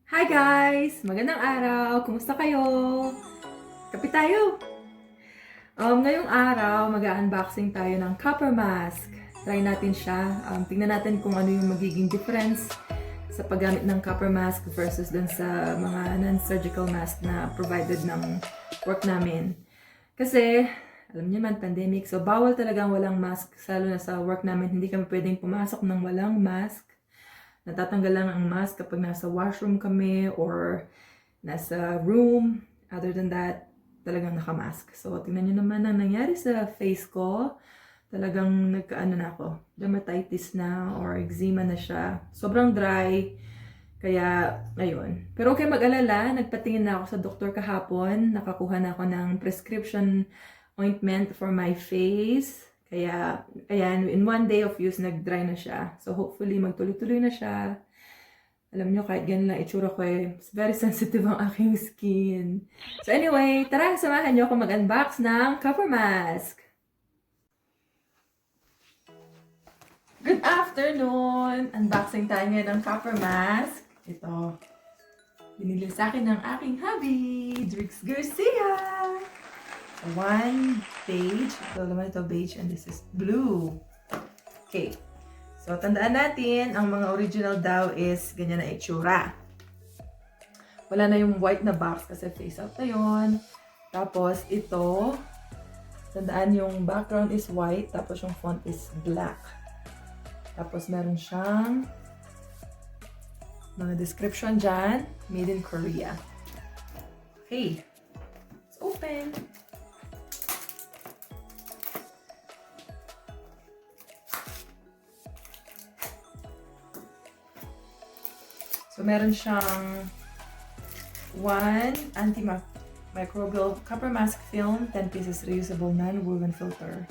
Hi guys! Magandang araw! Kumusta kayo? Kape tayo! Ngayong araw, mag-unboxing tayo ng CopperMask. Try natin siya. Tingnan natin kung ano yung magiging difference sa paggamit ng CopperMask versus dun sa mga non-surgical mask na provided ng work namin. Kasi, alam niyo man, pandemic, so bawal talagang walang mask, lalo na sa work namin. Hindi kami pwedeng pumasok ng walang mask. Natatanggal lang ang mask kapag nasa washroom kami or nasa room. Other than that, talagang nakamask. So, tingnan nyo naman ang nangyari sa face ko. Talagang nagkaano na ako, dermatitis na or eczema na siya. Sobrang dry. Kaya, ayun. Pero okay mag-alala, nagpatingin na ako sa doktor kahapon. Nakakuha na ako ng prescription ointment for my face. Kaya, ayan, in one day of use, nag-dry na siya. So, hopefully, magtuloy-tuloy na siya. Alam nyo, kahit ganun lang itsura ko it's very sensitive ang aking skin. So, anyway, tara, samahan nyo ako mag-unbox ng CopperMask. Good afternoon! Unboxing tayo ngayon ng CopperMask. Ito, binili sa akin ng aking hubby, Drix Garcia. One beige. Ito naman ito beige and this is blue. Okay. So, tandaan natin, ang mga original daw is ganyan na itsura. Wala na yung white na box kasi face out na yun. Tapos, ito, tandaan yung background is white, tapos yung font is black. Tapos, meron siyang mga description dyan, made in Korea. Okay. Let's open. So, meron siyang 1 antimicrobial CopperMask film, 10 pieces reusable non-woven filter.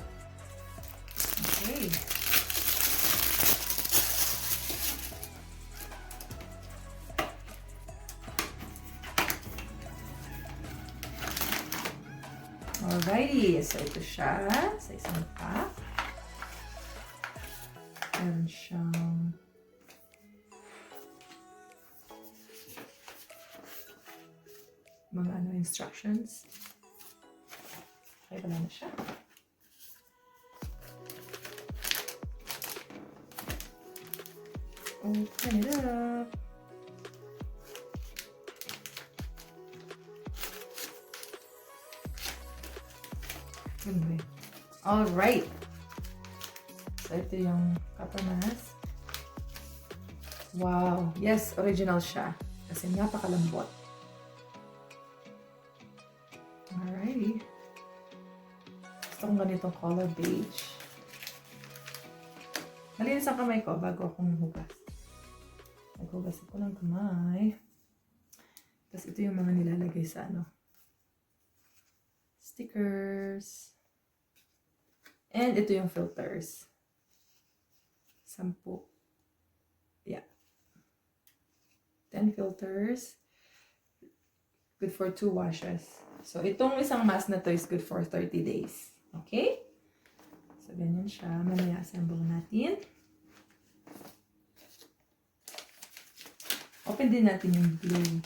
Okay. Alrighty. So, ito siya sa isang pack. Meron siyang mga instructions. Okay, wala na siya. Open it up. Anyway. Alright. So, ito yung CopperMask. Wow. Yes, original siya. Kasi napakalambot. Alrighty. Gusto kong ganitong color beige. Malinis ang kamay ko bago akong hugas. Naghugas ako ng kamay. Tapos ito yung mga nilalagay sa stickers. And ito yung filters. 10. Yeah. 10 filters. Good for 2 washes. So, itong isang mask na to is good for 30 days. Okay? So, ganyan siya. Mamaya assemble natin. Open din natin yung blue.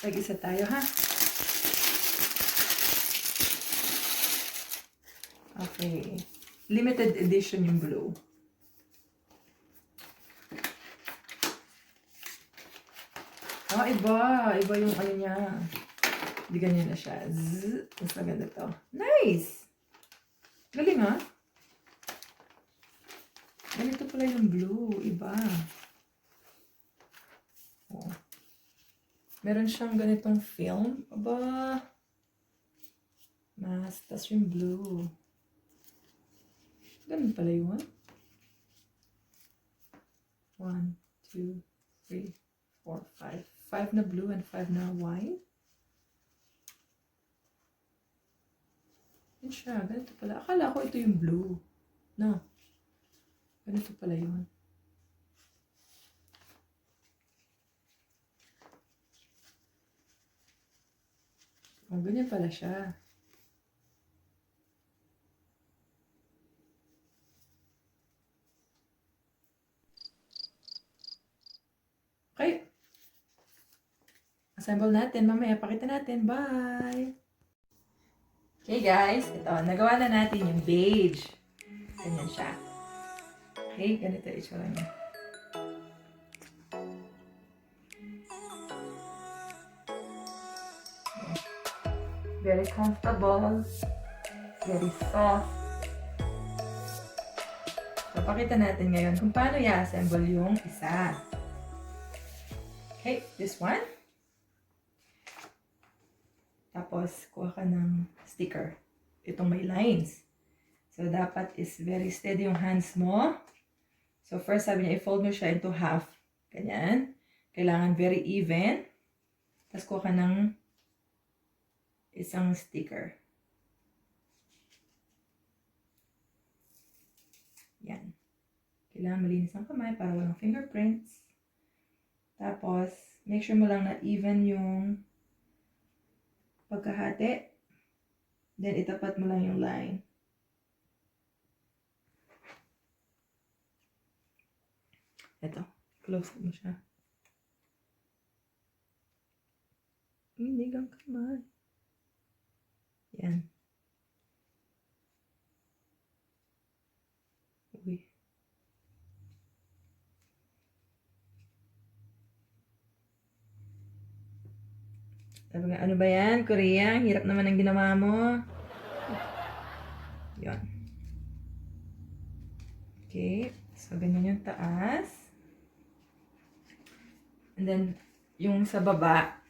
Tag-isa tayo, ha? Okay. Limited edition yung blue. Iba. Iba yung niya. Hindi ganyan na siya. Zzz. Mas maganda to. Nice! Galing, ha? Ganito pala yung blue. Iba. Oh. Meron siyang ganitong film. Aba. Mas, tas yung blue. Ganun pala yun. 1, 2, 3, 4, 5. 5 na blue and 5 na white. Yun siya, ganito pala. Akala ko ito yung blue. No. Ganito pala yun. Oh, ganyan pala siya. Okay. Assemble natin. Mamaya pakita natin. Bye! Okay guys, ito. Nagawa na natin yung beige. Ganyan siya. Okay, ganito itsura niya. Very comfortable. Very soft. So, pakita natin ngayon kung paano i-assemble yung isa. Okay, this one. Tapos, kuha ka ng sticker. Itong may lines. So, dapat is very steady yung hands mo. So, first sabi niya, i-fold mo siya into half. Ganyan. Kailangan very even. Tapos, kuha ka ng isang sticker. Yan. Kailangan malinis ang kamay para walang fingerprints. Tapos, make sure mo lang na even yung pagkahati. Then, itapat mo lang yung line. Ito. Close mo siya. Hindi kang kamay. Yan. Uy. Sabi nga, ano ba yan? Korea? Hirap naman ang ginawa mo. Yan. Okay. So, ganyan yung taas. And then, yung sa baba,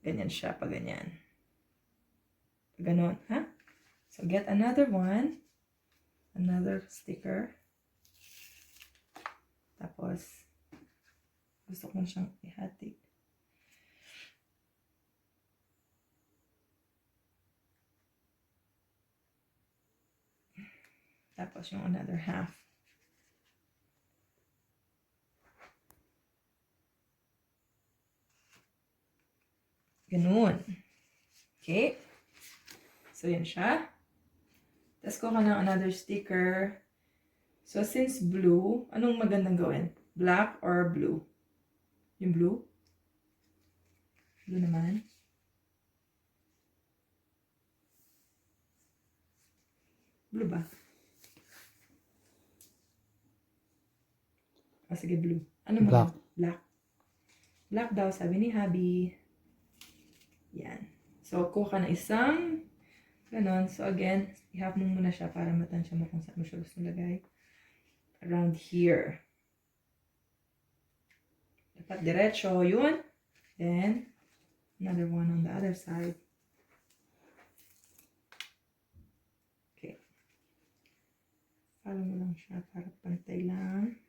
ganyan siya, pag ganyan. Ganon, ha? So, get another one. Another sticker. Tapos, gusto ko siyang ihati. Tapos, yung another half. Ganun. Okay. So, yan siya. Tapos, kuha ng another sticker. So, since blue, anong magandang gawin? Black or blue? Yung blue? Blue naman. Blue ba? Ah, sige, blue. Ano mo? Black. Black. Black daw, sabi ni Habi. Yan. So, kuha ka ng isang ganon. So, again, i-half mo muna siya para matansya mo kung saan mo siya gusto lagay. Around here. Dapat diretso. Yun. Then, another one on the other side. Okay. Follow mo lang siya para pantay lang.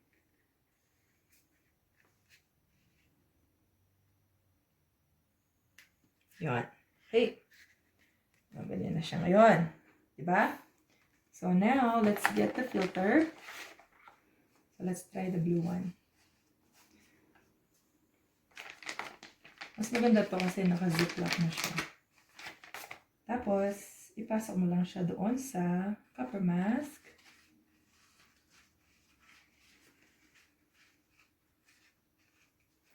Yun. Okay. Ganyan na siya ngayon. Diba? So now, let's get the filter. So let's try the blue one. Mas maganda to kasi naka-ziplock na siya. Tapos, ipasok mo lang siya doon sa CopperMask.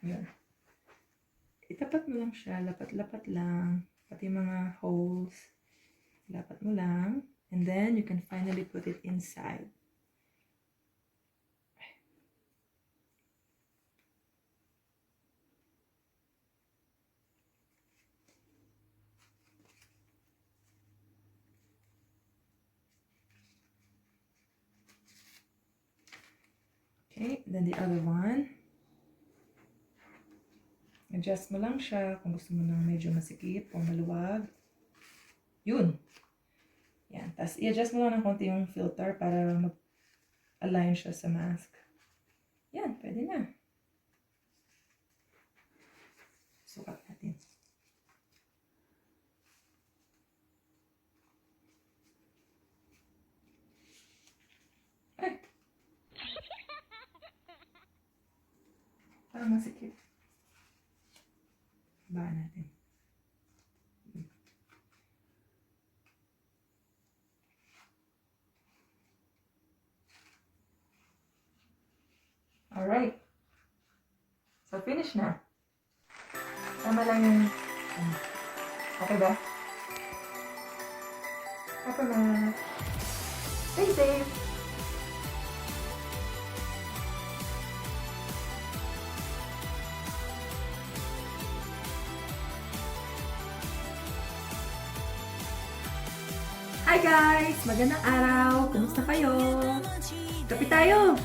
Yun. Itapat mo lang siya, lapat-lapat lang, pati mga holes, lapat mo lang, and then you can finally put it inside. Okay, then the other one. Adjust mo lang siya kung gusto mo nang medyo masikip o maluwag. Yun. Yan. Tapos, i-adjust mo lang ng konti yung filter para mag-align siya sa mask. Yan. Pwede na. Sukat natin. Parang masikip. Baan natin. Alright. So, finish na. Tama lang yung... Okay ba? CopperMask. Stay safe! Hi guys! Magandang araw! Kumusta kayo? Kape tayo!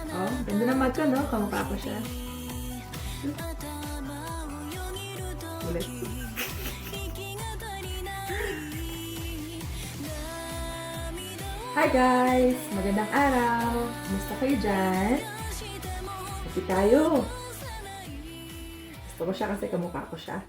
Oh, ganda ng mug ko, no? Kamukha ko siya. Ulit. Hi guys! Magandang araw! Kumusta kayo dyan? Kape tayo! Gusto ko siya kasi kamukha ko siya.